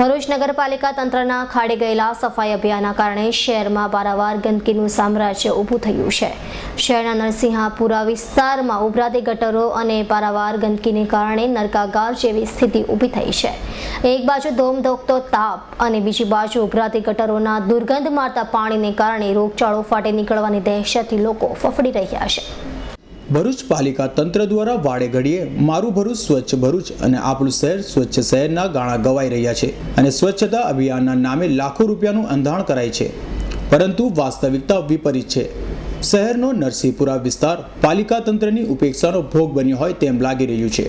ભરૂચ નગરપાલિકા તંત્રના ખાડે ગયેલા સફાઈ અભિયાનના કારણે શહેરમાં પારાવાર ગંદકીનું સામ્રાજ્ય ઊભું થયું છે। શહેરના નરસિંહાપુરા વિસ્તારમાં ઉભરાતી ગટરો અને પારાવાર ગંદકીને કારણે નરકાગાર જેવી સ્થિતિ ઊભી થઈ છે। એક બાજુ ધોમધોકતો તાપ અને બીજી બાજુ ઉભરાતી ગટરોના દુર્ગંધ મારતા પાણીને કારણે રોગચાળો ફાટી નીકળવાની દહેશતથી લોકો ફફડી રહ્યા છે। ભરૂચ પાલિકા તંત્ર દ્વારા વાડે ઘડીએ મારું ભરૂચ સ્વચ્છ ભરૂચ અને આપણું શહેર સ્વચ્છ શહેરના ગાણા ગવાઈ રહ્યા છે અને સ્વચ્છતા અભિયાનના નામે લાખો રૂપિયાનું અંધાણ કરાય છે, પરંતુ વાસ્તવિકતા વિપરીત છે। શહેરનો નરસિંહપુરા વિસ્તાર પાલિકા તંત્રની ઉપેક્ષાનો ભોગ બન્યો હોય તેમ લાગી રહ્યું છે।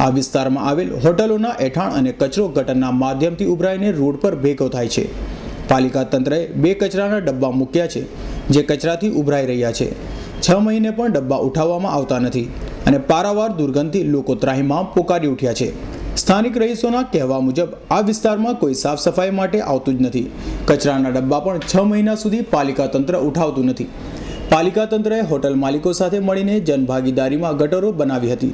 આ વિસ્તારમાં આવેલ હોટલોના એઠાણ અને કચરો ગટરના માધ્યમથી ઉભરાઈને રોડ પર ભેગો થાય છે। પાલિકા તંત્રએ 2 કચરાના ડબ્બા મૂક્યા છે, જે કચરાથી ઉભરાઈ રહ્યા છે। 6 મહિને પણ ડબ્બા ઉઠાવવામાં આવતા નથી અને પારાવાર દુર્ગંધથી લોકો ત્રાહિમામ પોકારી ઉઠ્યા છે। સ્થાનિક રહીશોના કહેવા મુજબ આ વિસ્તારમાં કોઈ સાફ સફાઈ માટે આવતું જ નથી। કચરાના ડબ્બા પણ 6 મહિના સુધી પાલિકા તંત્ર ઉઠાવતું નથી। પાલિકા તંત્રએ હોટલ માલિકો સાથે મળીને જનભાગીદારીમાં ગટરો બનાવી હતી,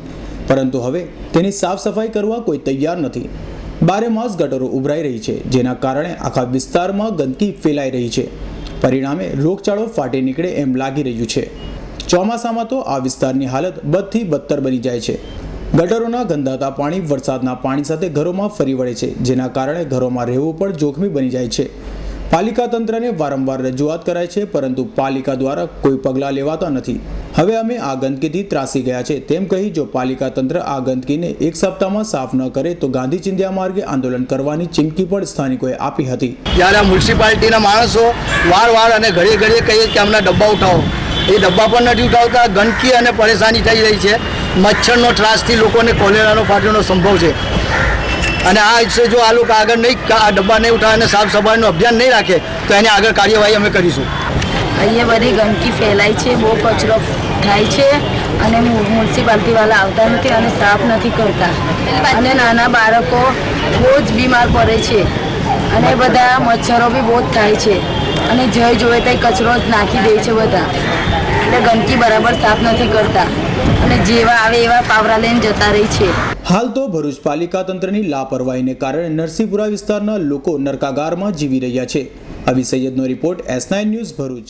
પરંતુ હવે તેની સાફ સફાઈ કરવા કોઈ તૈયાર નથી। બારેમાસ ગટરો ઉભરાઈ રહી છે, જેના કારણે આખા વિસ્તારમાં ગંદકી ફેલાઈ રહી છે। પરિણામે રોગચાળો ફાટી નીકળે એમ લાગી રહ્યું છે। ચોમાસામાં તો આ વિસ્તારની હાલત બદથી બદતર બની જાય છે। ગટરોના ગંધાતા પાણી વરસાદના પાણી સાથે ઘરોમાં ફરી વળે છે, જેના કારણે ઘરોમાં રહેવું પણ જોખમી બની જાય છે। પાલિકા તંત્રને વારંવાર રજૂઆત કરાય છે, પરંતુ પાલિકા દ્વારા કોઈ પગલાં લેવાતા નથી। હવે અમે આ ગંદકીથી ત્રાસી ગયા છે તેમ કહી જો પાલિકા તંત્ર આ ગંદકીને 1 સપ્તાહમાં સાફ ન કરે તો ગાંધી ચિંધ્યા માર્ગે આંદોલન કરવાની ચીમકી પણ સ્થાનિકોએ આપી હતી। જ્યારે મ્યુનિસિપાલિટીના માણસો વાર અને ઘડીએ કહીએ કે અમને ડબ્બા ઉઠાવો, એ ડબ્બા પણ નથી ઉઠાવતા। ગંદકી અને પરેશાની થઈ રહી છે। મચ્છરનો ત્રાસથી લોકોને કોલેરાનો ફાટવાનો સંભવ છે અને આ વિશે જો આ લોકો આગળ નહીં આ ડબ્બા નહીં ઉઠાવે અને સાફ સફાઈનું અભિયાન નહીં રાખે તો એની આગળ કાર્યવાહી અમે કરીશું। અહીંયા બધી ગંદકી ફેલાય છે, બહુ કચરો થાય છે અને મ્યુનિસિપાલિટીવાળા આવતા નથી અને સાફ નથી કરતા અને નાના બાળકો બહુ જ બીમાર પડે છે અને બધા મચ્છરો બી બહુ જ થાય છે અને જઈ જોવે ત્યાં કચરો જ નાખી દે છે બધા, એટલે ગંદકી બરાબર સાફ નથી કરતા અને જેવા આવે એવા પાવરા લઈને જતા રહી છે। હાલ તો ભરૂચ પાલિકા તંત્રની લાપરવાહીને કારણે નરસિંહપુરા વિસ્તારના લોકો નરકાગારમાં જીવી રહ્યા છે। અભિ સૈયદનો રિપોર્ટ S9 ન્યૂઝ ભરૂચ।